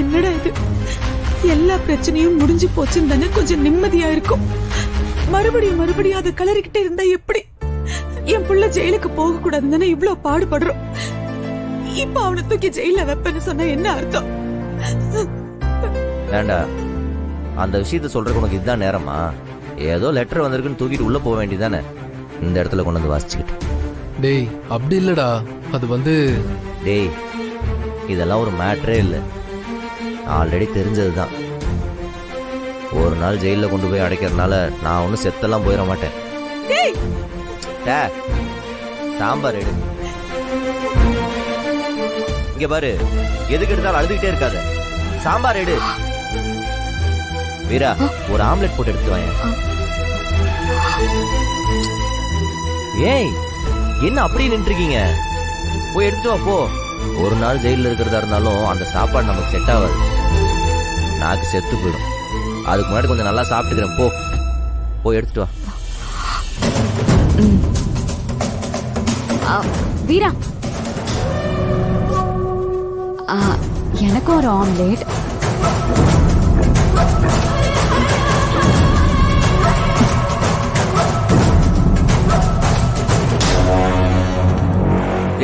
என்னடா இது, எல்லா பிரச்சனையும் முடிஞ்சு போச்சுன்னு தானே கொஞ்சம் நிம்மதியா இருக்கும். மறுபடியும் அதை கலரிக்கிட்டே இருந்தா எப்படி? என் புள்ள ஜெயிலுக்கு போக கூடாதுன்னு தானே இவ்வளவு பாடுபடுறோம். இப்ப அவனை தூக்கி ஜெயில வைப்பேன்னு சொன்னா என்ன அர்த்தம்? ஏண்டா அந்த விஷயத்த சொல்றதுக்கு உனக்கு இதுதான் நேரமா? ஏதோ லெட்டர் வந்திருக்குன்னு தூக்கிட்டு உள்ள போக வேண்டியதானே, இந்த இடத்துல கொண்டு வந்து வாசிச்சுக்கிட்டு. டேய் அப்படி இல்லடா, அது வந்து டேய் இதெல்லாம் ஒரு மேட்டரே இல்லை, ஆல்ரெடி தெரிஞ்சதுதான். ஒரு நாள் ஜெயிலில் கொண்டு போய் அடைக்கிறதுனால நான் ஒன்றும் செத்தெல்லாம் போயிட மாட்டேன். சாம்பார் எடு. இங்க பாரு, எதுக்கு எடுத்தாலும் அழுதுகிட்டே இருக்காத. சாம்பார் எடு. வீரா, ஒரு ஆம்லெட் போட்டு எடுத்து வாங்க. ஏய் என்ன அப்படியே நின்றுருக்கீங்க? போய் எடுத்துட்டு வா போ. ஒரு நாள் ஜெயிலில் இருக்கிறதா இருந்தாலும் அந்த சாப்பாடு நமக்கு செட் ஆகாது, நாக்கு செத்து போயிடும். அதுக்கு முன்னாடி கொஞ்சம் நல்லா சாப்பிட்டுக்கிறேன், போ போய் எடுத்துட்டு வா. வீரா, எனக்கும் ஒரு ஆம்லேட்.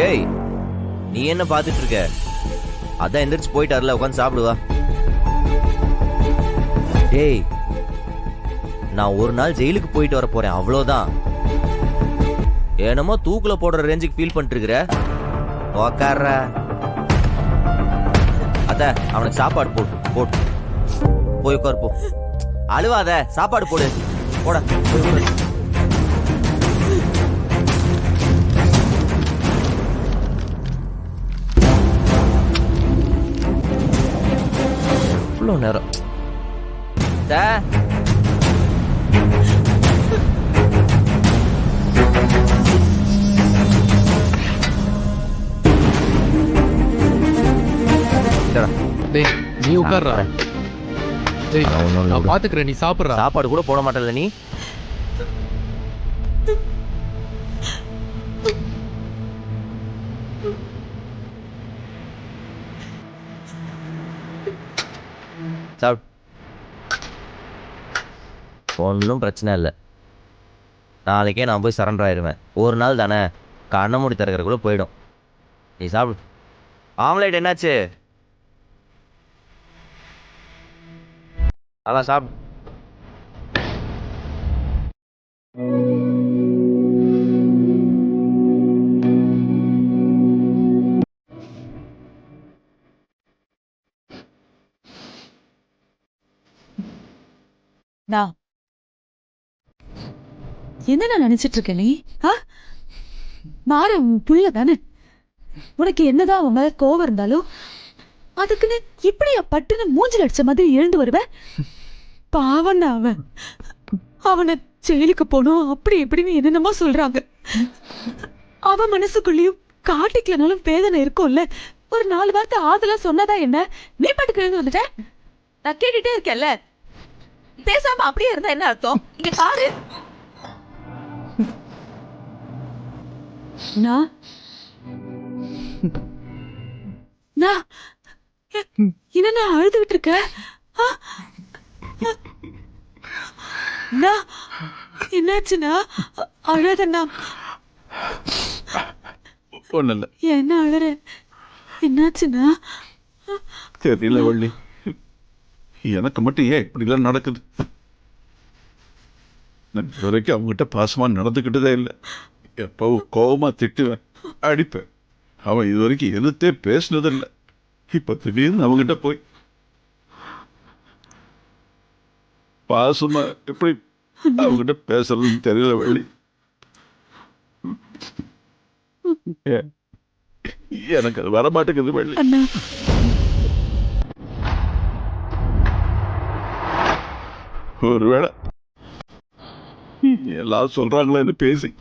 ஏய் நீ என்ன பாத்துட்டு இருக்க? அதான் எந்திரிச்சு போயிட்டாருல, உட்காந்து சாப்பிடுவா. ஏய் நான் ஒரு நாள் ஜெயிலுக்கு போயிட்டு வர போறேன், அவ்வளவுதான். என்னமோ தூக்குல போடுற ரேஞ்சுக்கு ஃபீல் பண்ணிட்டு இருக்கிற. உக்கார. அத அவனுக்கு சாப்பாடு போட்டு போய் உட்காரு போ. அழுவாத, சாப்பாடு போடு. போட இவ்வளோ நேரம் டேய் நீ உட்கார்றா. டேய் நான் பாத்துக்கிறேன், நீ சாப்பிடுறா. சாப்பாடு கூட போட மாட்டேன்ல நீ. சாப்பிடு. ஒன்றும் பிரச்சனை இல்லை, நாளைக்கே நான் போய் சரண்டர் ஆயிடுவேன். ஒரு நாள் தானே, கண்ணை மூடி திறக்கிற கூட போயிடும். நீ சாப்பிடு. ஆம்லேட் என்னாச்சு? அதான் சாப்பிடு. என்ன நினைச்சிட்டு இருக்க நீ? மாற புள்ள தானே, உனக்கு என்னதான் அவன் மேல கோவம் இருந்தாலும் அதுக்குன்னு இப்படியா பட்டுன்னு மூஞ்சில் அடிச்ச மாதிரி எழுந்து வருவேன்? பாவண்ணா அவனை ஜெயிலுக்கு போனோம் அப்படி இப்படின்னு என்னென்னமோ சொல்றாங்க. அவன் மனசுக்குள்ளேயும் காட்டிக்கலனாலும் வேதனை இருக்கும்ல. ஒரு 4 வார்த்தை ஆதலா சொன்னதா என்ன? நீ பாட்டுக்கு எழுந்து வந்துட்ட. நான் கேட்டுட்டே இருக்கேன்ல, பேசாம அப்படியே இருந்தா என்ன அர்த்தம்? இங்க பாரு. என்ன அழுதுகிட்டு இருக்க? என்னாச்சுன்னா? அழாதண்ணா. என்ன அழற? என்னாச்சுன்னா? தெரியல வள்ளி, எனக்கு மட்டும் ஏன் இப்படிலாம் நடக்குது? நான் வரைக்கும் அவங்ககிட்ட பாசமா நடந்துக்கிட்டதே இல்லை. எப்பவும் கோபமா திட்டுவேன், அடிப்பேன். அவன் இது வரைக்கும் எதிர்த்தே பேசினதில்லை. இப்ப திடீர்னு அவங்ககிட்ட போய் பாசமா எப்படி அவங்ககிட்ட பேசுறதுன்னு தெரியல வள்ளி. எனக்கு அது வரமாட்டேங்குது வள்ளி. ஒருவேளை எல்லாரும் சொல்றாங்களேன்னு பேசி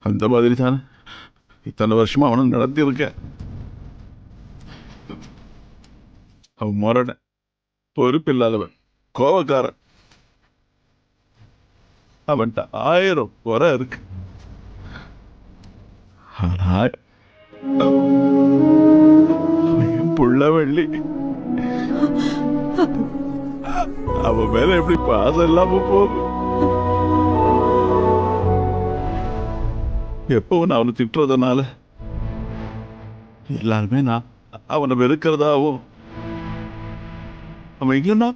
அந்த மாதிரி தானே இத்தனை வருஷமா அவனும் நடத்தியிருக்க. அவன் முரட, பொறுப்பில்லாதவன், கோபக்காரன். அவன்கிட்ட 1000 குறை இருக்கு. ஆனா புள்ள வள்ளி. அவ மேல எப்படி பாசம் இல்லாம போகும்? எப்பவும் நான் அவனை திட்டுறதுனால எல்லாருமே நான் அவனை வெறுக்கிறதாவும், அவன் இல்லைன்னா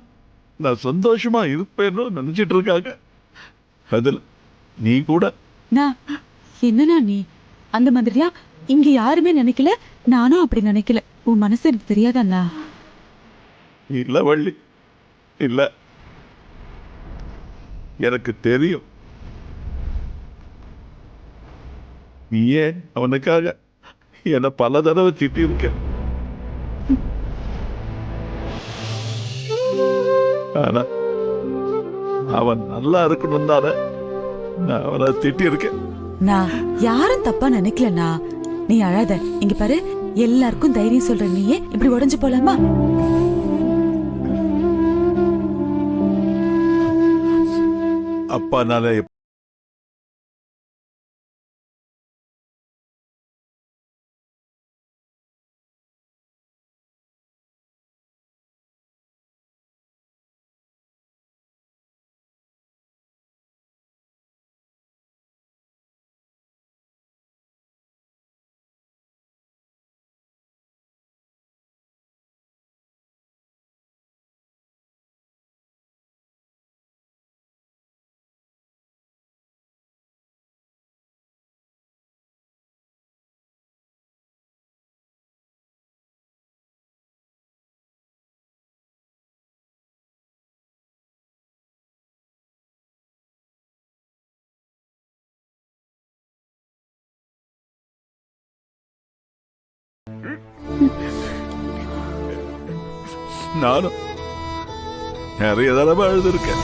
நான் சந்தோஷமா இருப்பேன்னு நினைச்சிட்டு இருக்காங்க. அதுல நீ கூட. நான் என்னன்னா நீ அந்த மாதிரியா இங்க யாருமே நினைக்கல, நானும் அப்படி நினைக்கல. உன் மனசு எனக்கு தெரியாதண்ணா. இல்ல வள்ளி, இல்ல, எனக்கு தெரியும். நீயே அவனுக்காக என்னை பல தடவை திட்டி இருக்க. ஆனா அவன் நல்லா இருக்கணும் தானே நான் அவனை திட்டி இருக்கேன். நான் யாரும் தப்பா நினைக்கலண்ணா. நீ அழாத. இங்க பாரு, எல்லாருக்கும் தைரியம் சொல்ற நீயே இப்படி உடைஞ்சு போலாமா? அப்பா நாளே நானும் நிறைய தடவை அழுதுருக்கேன்.